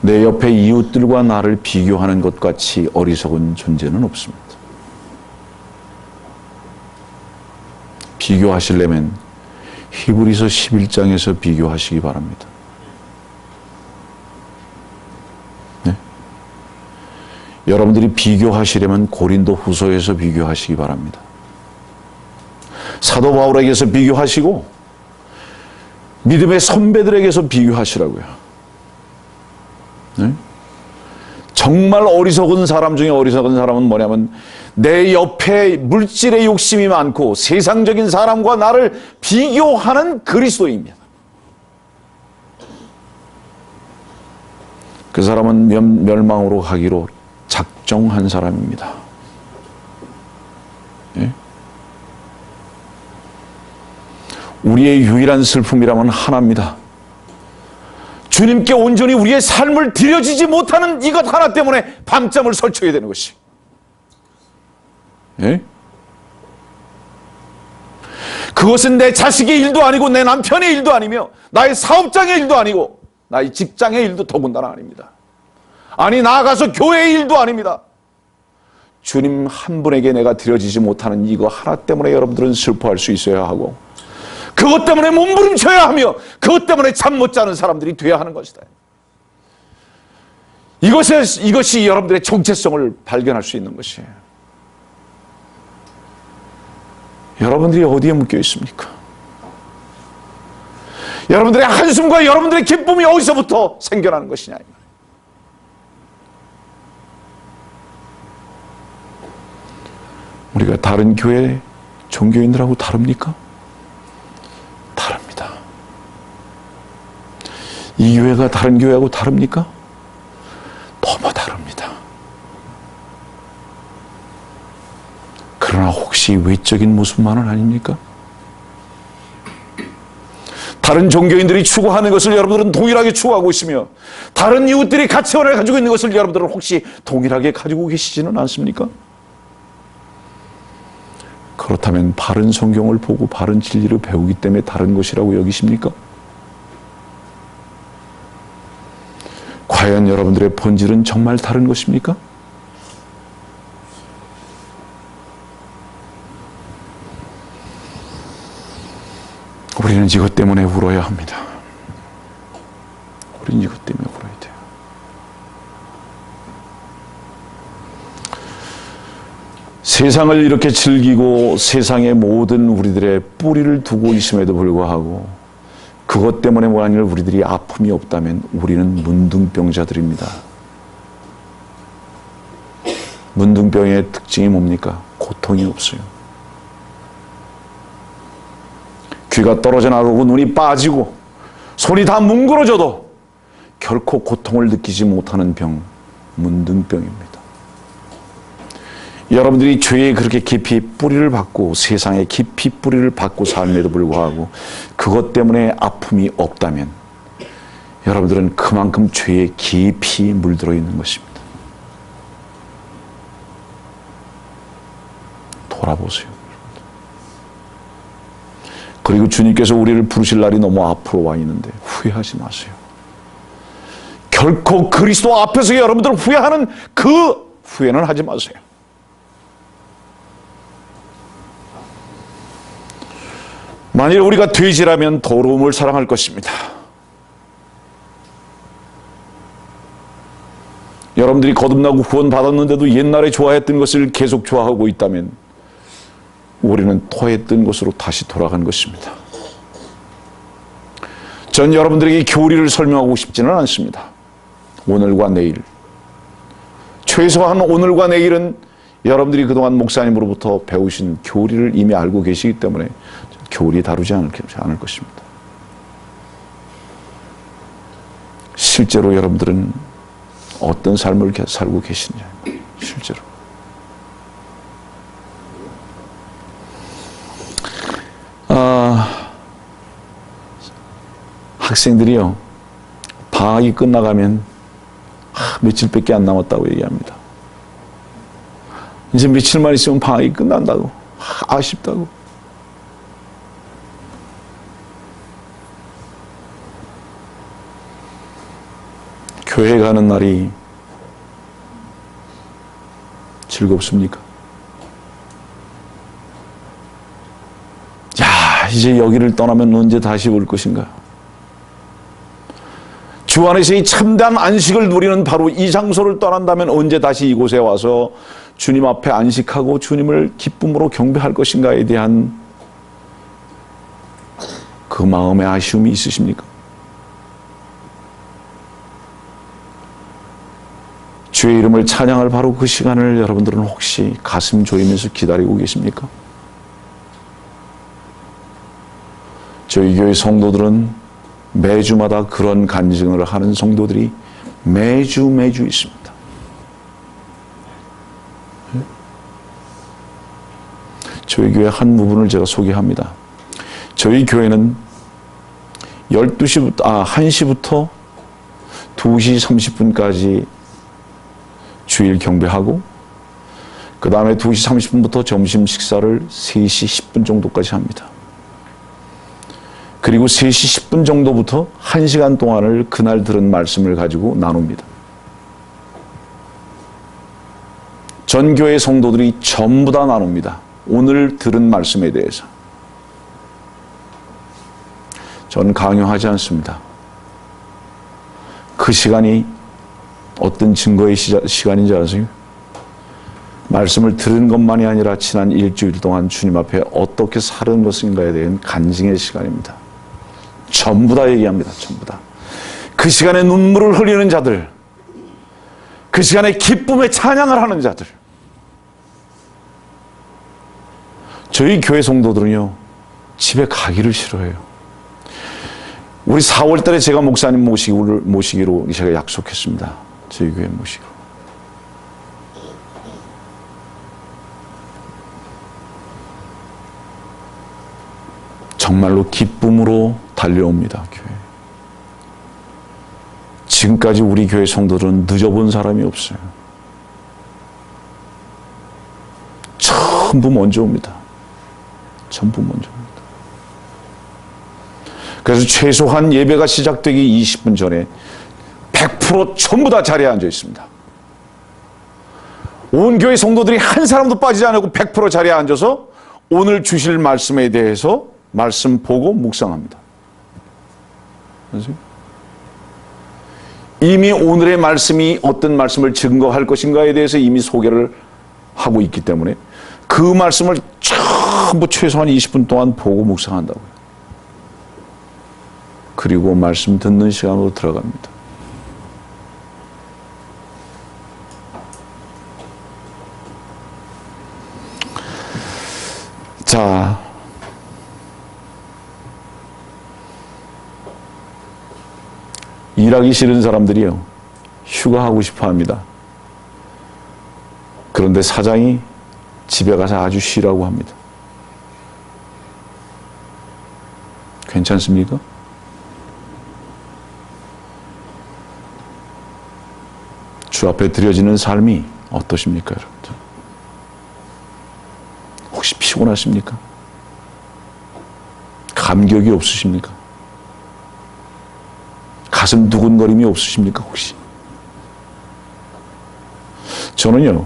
내 옆에 이웃들과 나를 비교하는 것 같이 어리석은 존재는 없습니다. 비교하시려면 히브리서 11장에서 비교하시기 바랍니다. 네? 여러분들이 비교하시려면 고린도 후서에서 비교하시기 바랍니다. 사도 바울에게서 비교하시고 믿음의 선배들에게서 비교하시라고요. 네? 정말 어리석은 사람 중에 어리석은 사람은 뭐냐면 내 옆에 물질의 욕심이 많고 세상적인 사람과 나를 비교하는 그리스도입니다. 그 사람은 멸망으로 가기로 작정한 사람입니다. 예? 우리의 유일한 슬픔이라면 하나입니다. 주님께 온전히 우리의 삶을 드려지지 못하는 이것 하나 때문에 밤잠을 설쳐야 되는 것이. 예? 그것은 내 자식의 일도 아니고 내 남편의 일도 아니며 나의 사업장의 일도 아니고 나의 직장의 일도 더군다나 아닙니다. 아니 나아가서 교회의 일도 아닙니다. 주님 한 분에게 내가 드려지지 못하는 이거 하나 때문에 여러분들은 슬퍼할 수 있어야 하고 그것 때문에 몸부림쳐야 하며 그것 때문에 잠 못 자는 사람들이 돼야 하는 것이다. 이것이 여러분들의 정체성을 발견할 수 있는 것이에요. 여러분들이 어디에 묶여 있습니까? 여러분들의 한숨과 여러분들의 기쁨이 어디서부터 생겨나는 것이냐. 우리가 다른 교회 종교인들하고 다릅니까? 다릅니다. 이 교회가 다른 교회하고 다릅니까? 너무 다릅니다. 그러나 혹시 외적인 모습만은 아닙니까? 다른 종교인들이 추구하는 것을 여러분들은 동일하게 추구하고 있으며 다른 이웃들이 가치관을 가지고 있는 것을 여러분들은 혹시 동일하게 가지고 계시지는 않습니까? 그렇다면 바른 성경을 보고 바른 진리를 배우기 때문에 다른 것이라고 여기십니까? 과연 여러분들의 본질은 정말 다른 것입니까? 우리는 이것 때문에 울어야 합니다. 우리는 이것 때문에 울어야 돼요. 세상을 이렇게 즐기고 세상의 모든 우리들의 뿌리를 두고 있음에도 불구하고 그것 때문에 만일 우리들이 아픔이 없다면 우리는 문둥병자들입니다. 문둥병의 특징이 뭡니까? 고통이 없어요. 귀가 떨어져 나가고 눈이 빠지고 손이 다 뭉그러져도 결코 고통을 느끼지 못하는 병, 문둥병입니다. 여러분들이 죄에 그렇게 깊이 뿌리를 받고 세상에 깊이 뿌리를 받고 삶에도 불구하고 그것 때문에 아픔이 없다면 여러분들은 그만큼 죄에 깊이 물들어 있는 것입니다. 돌아보세요. 그리고 주님께서 우리를 부르실 날이 너무 앞으로 와 있는데 후회하지 마세요. 결코 그리스도 앞에서 여러분들 후회하는 그 후회는 하지 마세요. 만일 우리가 돼지라면 더러움을 사랑할 것입니다. 여러분들이 거듭나고 구원받았는데도 옛날에 좋아했던 것을 계속 좋아하고 있다면 우리는 토했던 것으로 다시 돌아간 것입니다. 전 여러분들에게 교리를 설명하고 싶지는 않습니다. 오늘과 내일. 최소한 오늘과 내일은 여러분들이 그동안 목사님으로부터 배우신 교리를 이미 알고 계시기 때문에 교리 다루지 않을 것입니다. 실제로 여러분들은 어떤 삶을 살고 계시냐, 실제로. 학생들이요, 방학이 끝나가면 며칠밖에 안 남았다고 얘기합니다. 이제 며칠만 있으면 방학이 끝난다고, 아쉽다고. 교회 가는 날이 즐겁습니까? 야, 이제 여기를 떠나면 언제 다시 올 것인가? 주 안에서 이 참된 안식을 누리는 바로 이 장소를 떠난다면 언제 다시 이곳에 와서 주님 앞에 안식하고 주님을 기쁨으로 경배할 것인가에 대한 그 마음의 아쉬움이 있으십니까? 주의 이름을 찬양할 바로 그 시간을 여러분들은 혹시 가슴 졸이면서 기다리고 계십니까? 저희 교회 성도들은 매주마다 그런 간증을 하는 성도들이 매주 있습니다. 저희 교회 한 부분을 제가 소개합니다. 저희 교회는 1시부터 2시 30분까지 주일 경배하고 그 다음에 2시 30분부터 점심 식사를 3시 10분 정도까지 합니다. 그리고 3시 10분 정도부터 1시간 동안을 그날 들은 말씀을 가지고 나눕니다. 전 교회 성도들이 전부 다 나눕니다. 오늘 들은 말씀에 대해서. 저는 강요하지 않습니다. 그 시간이 어떤 증거의 시간인지 아세요? 말씀을 들은 것만이 아니라 지난 일주일 동안 주님 앞에 어떻게 살은 것인가에 대한 간증의 시간입니다. 전부 다 얘기합니다. 전부 다. 그 시간에 눈물을 흘리는 자들, 그 시간에 기쁨의 찬양을 하는 자들. 저희 교회 성도들은요, 집에 가기를 싫어해요. 우리 4월 달에 제가 목사님 모시기로 제가 약속했습니다. 저희 교회 모시기로. 정말로 기쁨으로 달려옵니다, 교회. 지금까지 우리 교회 성도들은 늦어본 사람이 없어요. 전부 먼저 옵니다. 전부 먼저 옵니다. 그래서 최소한 예배가 시작되기 20분 전에 100% 전부 다 자리에 앉아 있습니다. 온 교회 성도들이 한 사람도 빠지지 않고 100% 자리에 앉아서 오늘 주실 말씀에 대해서 말씀 보고 묵상합니다. 아세요? 이미 오늘의 말씀이 어떤 말씀을 증거할 것인가에 대해서 이미 소개를 하고 있기 때문에 그 말씀을 전부 최소한 20분 동안 보고 묵상한다고요. 그리고 말씀 듣는 시간으로 들어갑니다. 자, 일하기 싫은 사람들이요, 휴가하고 싶어 합니다. 그런데 사장이 집에 가서 아주 쉬라고 합니다. 괜찮습니까? 주 앞에 드려지는 삶이 어떠십니까, 여러분들? 혹시 피곤하십니까? 감격이 없으십니까? 가슴 두근거림이 없으십니까, 혹시? 저는요,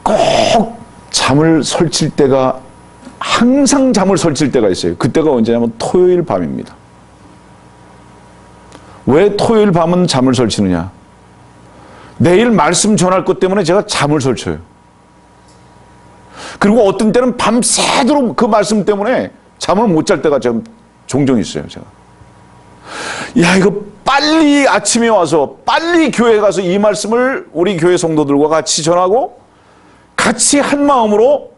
꼭 잠을 설칠 때가, 항상 잠을 설칠 때가 있어요. 그때가 언제냐면 토요일 밤입니다. 왜 토요일 밤은 잠을 설치느냐? 내일 말씀 전할 것 때문에 제가 잠을 설쳐요. 그리고 어떤 때는 밤새도록 그 말씀 때문에 잠을 못 잘 때가 좀 종종 있어요, 제가. 야, 이거 빨리 아침에 와서 빨리 교회 가서 이 말씀을 우리 교회 성도들과 같이 전하고 같이 한 마음으로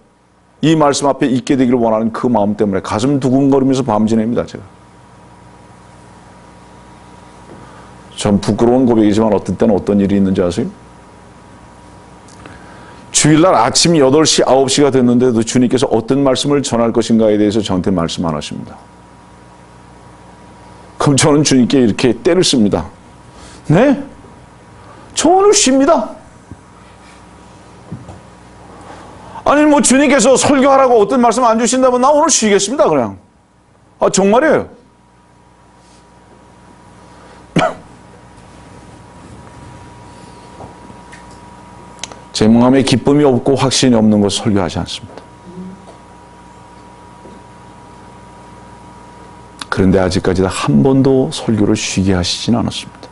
이 말씀 앞에 있게 되기를 원하는 그 마음 때문에 가슴 두근거리면서 밤 지냅니다, 제가. 전 부끄러운 고백이지만 어떤 때는 어떤 일이 있는지 아세요? 주일날 아침 8시, 9시가 됐는데도 주님께서 어떤 말씀을 전할 것인가에 대해서 저한테 말씀 안 하십니다. 그럼 저는 주님께 이렇게 때를 씁니다. 네? 저 오늘 쉽니다. 아니 뭐 주님께서 설교하라고 어떤 말씀 안 주신다면 나 오늘 쉬겠습니다, 그냥. 아, 정말이에요. 제 마음에 기쁨이 없고 확신이 없는 것 설교하지 않습니다. 그런데 아직까지 한 번도 설교를 쉬게 하시진 않았습니다.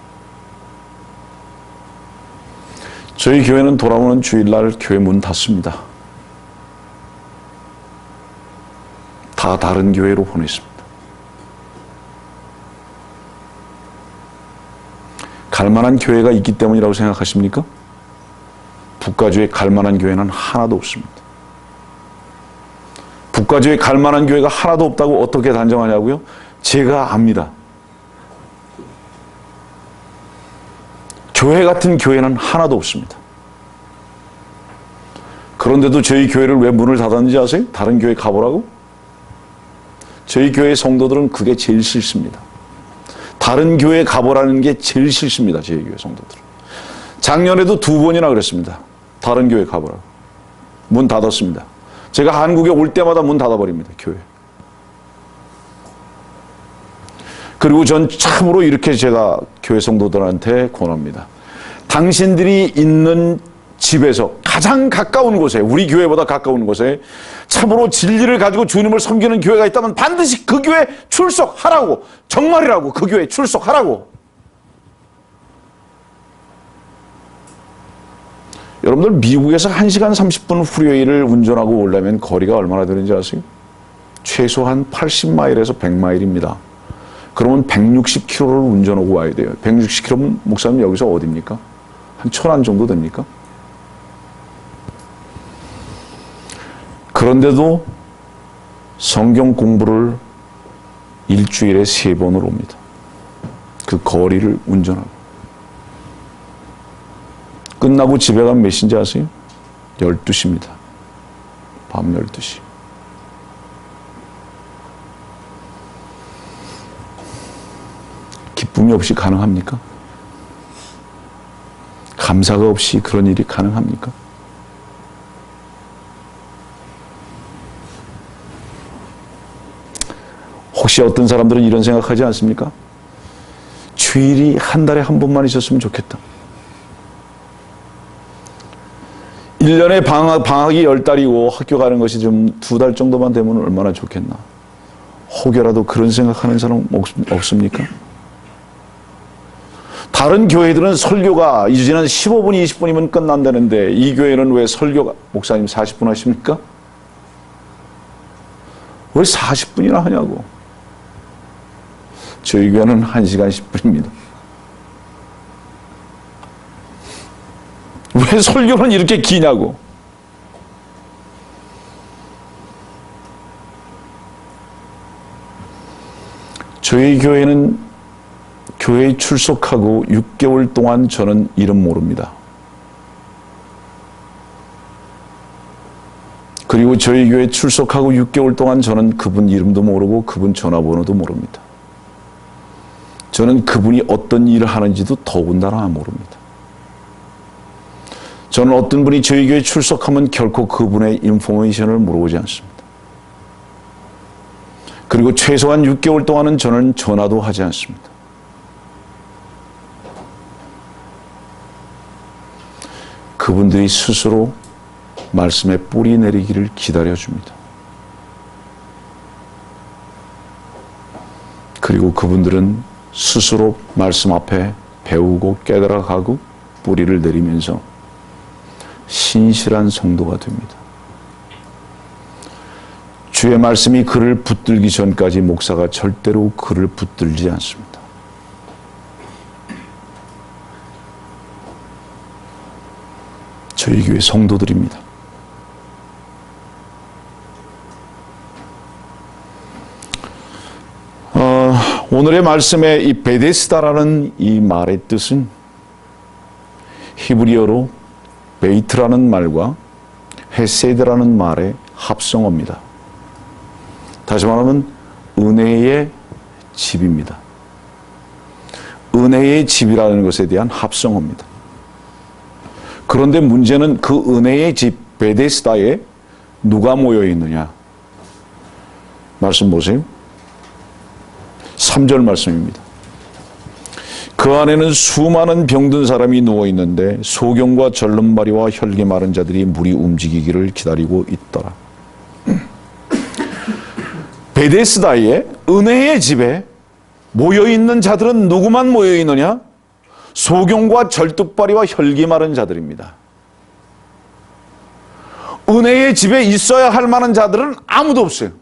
저희 교회는 돌아오는 주일날 교회 문 닫습니다. 다 다른 교회로 보냈습니다. 갈만한 교회가 있기 때문이라고 생각하십니까? 북가주에 갈만한 교회는 하나도 없습니다. 북가주에 갈만한 교회가 하나도 없다고 어떻게 단정하냐고요? 제가 압니다. 교회 같은 교회는 하나도 없습니다. 그런데도 저희 교회를 왜 문을 닫았는지 아세요? 다른 교회 가보라고? 저희 교회 성도들은 그게 제일 싫습니다. 다른 교회 가보라는 게 제일 싫습니다. 저희 교회 성도들은. 작년에도 2번이나 그랬습니다. 다른 교회 가보라고. 문 닫았습니다. 제가 한국에 올 때마다 문 닫아버립니다. 교회. 그리고 전 참으로 이렇게 제가 교회 성도들한테 권합니다. 당신들이 있는 집에서 가장 가까운 곳에, 우리 교회보다 가까운 곳에 참으로 진리를 가지고 주님을 섬기는 교회가 있다면 반드시 그 교회에 출석하라고. 정말이라고. 그 교회에 출석하라고. 여러분들 미국에서 1시간 30분 프리웨이를 운전하고 오려면 거리가 얼마나 되는지 아세요? 최소한 80마일에서 100마일입니다. 그러면 160km를 운전하고 와야 돼요. 160km면 목사님 여기서 어디입니까? 한 천안 정도 됩니까? 그런데도 성경 공부를 일주일에 3번을 옵니다. 그 거리를 운전하고. 끝나고 집에 가면 몇 시인지 아세요? 12시입니다. 밤 12시. 기쁨이 없이 가능합니까? 감사가 없이 그런 일이 가능합니까? 혹시 어떤 사람들은 이런 생각하지 않습니까? 주일이 한 달에 한 번만 있었으면 좋겠다. 1년에 방학이 10달이고 학교 가는 것이 좀 2달 정도만 되면 얼마나 좋겠나. 혹여라도 그런 생각하는 사람 없습니까? 다른 교회들은 설교가 이제는 15분, 20분이면 끝난다는데 이 교회는 왜 설교가, 목사님 40분 하십니까? 왜 40분이나 하냐고. 저희 교회는 1시간 10분입니다. 왜 설교는 이렇게 기냐고. 저희 교회는 교회에 출석하고 6개월 동안 저는 이름 모릅니다. 그리고 저희 교회에 출석하고 6개월 동안 저는 그분 이름도 모르고 그분 전화번호도 모릅니다. 저는 그분이 어떤 일을 하는지도 더군다나 모릅니다. 저는 어떤 분이 저희 교회에 출석하면 결코 그분의 인포메이션을 물어보지 않습니다. 그리고 최소한 6개월 동안은 저는 전화도 하지 않습니다. 그분들이 스스로 말씀에 뿌리 내리기를 기다려줍니다. 그리고 그분들은 스스로 말씀 앞에 배우고 깨달아가고 뿌리를 내리면서 신실한 성도가 됩니다. 주의 말씀이 그를 붙들기 전까지 목사가 절대로 그를 붙들지 않습니다. 저희 교회 성도들입니다. 오늘의 말씀에 이 베데스다라는 이 말의 뜻은 히브리어로 베이트라는 말과 헤세드라는 말의 합성어입니다. 다시 말하면 은혜의 집입니다. 은혜의 집이라는 것에 대한 합성어입니다. 그런데 문제는 그 은혜의 집 베데스다에 누가 모여 있느냐? 말씀 보세요. 3절 말씀입니다. 그 안에는 수많은 병든 사람이 누워 있는데 소경과 절름발이와 혈기 마른 자들이 물이 움직이기를 기다리고 있더라. 베데스다의 은혜의 집에 모여 있는 자들은 누구만 모여 있느냐? 소경과 절뚝발이와 혈기 마른 자들입니다. 은혜의 집에 있어야 할 만한 자들은 아무도 없어요.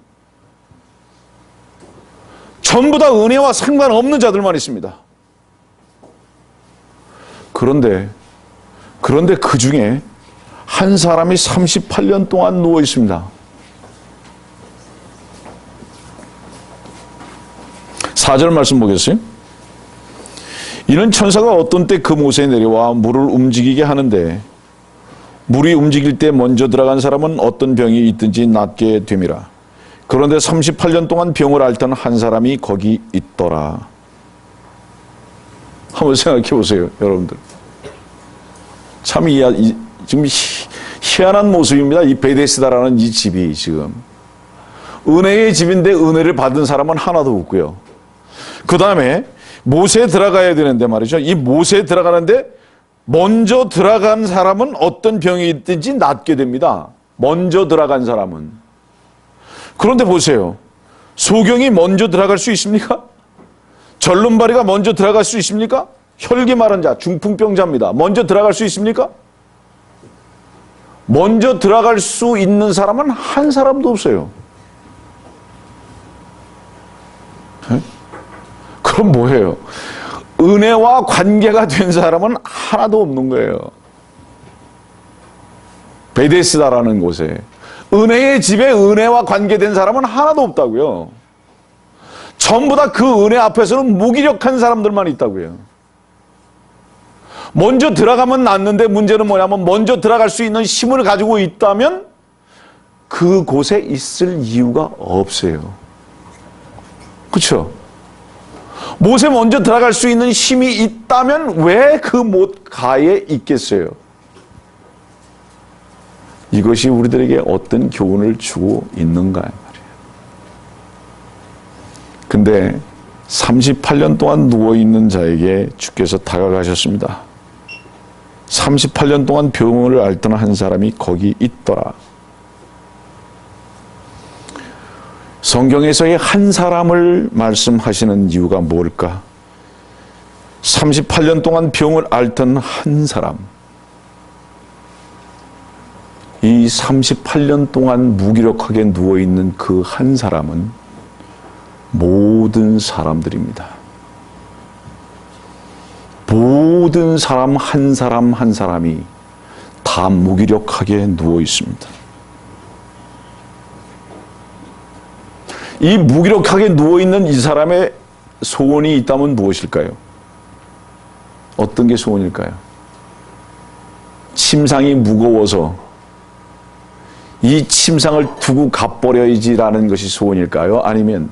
전부 다 은혜와 상관없는 자들만 있습니다. 그런데 그 중에 한 사람이 38년 동안 누워 있습니다. 4절 말씀 보겠어요? 이는 천사가 어떤 때 그 못에 내려와 물을 움직이게 하는데 물이 움직일 때 먼저 들어간 사람은 어떤 병이 있든지 낫게 됨이라. 그런데 38년 동안 병을 앓던 한 사람이 거기 있더라. 한번 생각해 보세요, 여러분들. 참 지금 희한한 모습입니다. 이 베데스다라는 이 집이 지금 은혜의 집인데 은혜를 받은 사람은 하나도 없고요. 그 다음에 못에 들어가야 되는데 말이죠. 이 못에 들어가는데 먼저 들어간 사람은 어떤 병이 있든지 낫게 됩니다. 먼저 들어간 사람은. 그런데 보세요. 소경이 먼저 들어갈 수 있습니까? 절름발이가 먼저 들어갈 수 있습니까? 혈기 마른 자, 중풍병자입니다. 먼저 들어갈 수 있습니까? 먼저 들어갈 수 있는 사람은 한 사람도 없어요. 네? 그럼 뭐예요? 은혜와 관계가 된 사람은 하나도 없는 거예요. 베데스다라는 곳에 은혜의 집에 은혜와 관계된 사람은 하나도 없다고요. 전부 다 그 은혜 앞에서는 무기력한 사람들만 있다고요. 먼저 들어가면 낫는데 문제는 뭐냐면 먼저 들어갈 수 있는 힘을 가지고 있다면 그곳에 있을 이유가 없어요. 그렇죠? 못에 먼저 들어갈 수 있는 힘이 있다면 왜 그 못가에 있겠어요? 이것이 우리들에게 어떤 교훈을 주고 있는가 말이에요. 근데 38년 동안 누워있는 자에게 주께서 다가가셨습니다. 38년 동안 병을 앓던 한 사람이 거기 있더라. 성경에서의 한 사람을 말씀하시는 이유가 뭘까? 38년 동안 병을 앓던 한 사람. 이 38년 동안 무기력하게 누워있는 그 한 사람은 모든 사람들입니다. 모든 사람 한 사람이 다 무기력하게 누워 있습니다. 이 무기력하게 누워있는 이 사람의 소원이 있다면 무엇일까요? 어떤 게 소원일까요? 침상이 무거워서 이 침상을 두고 가버려야지라는 것이 소원일까요? 아니면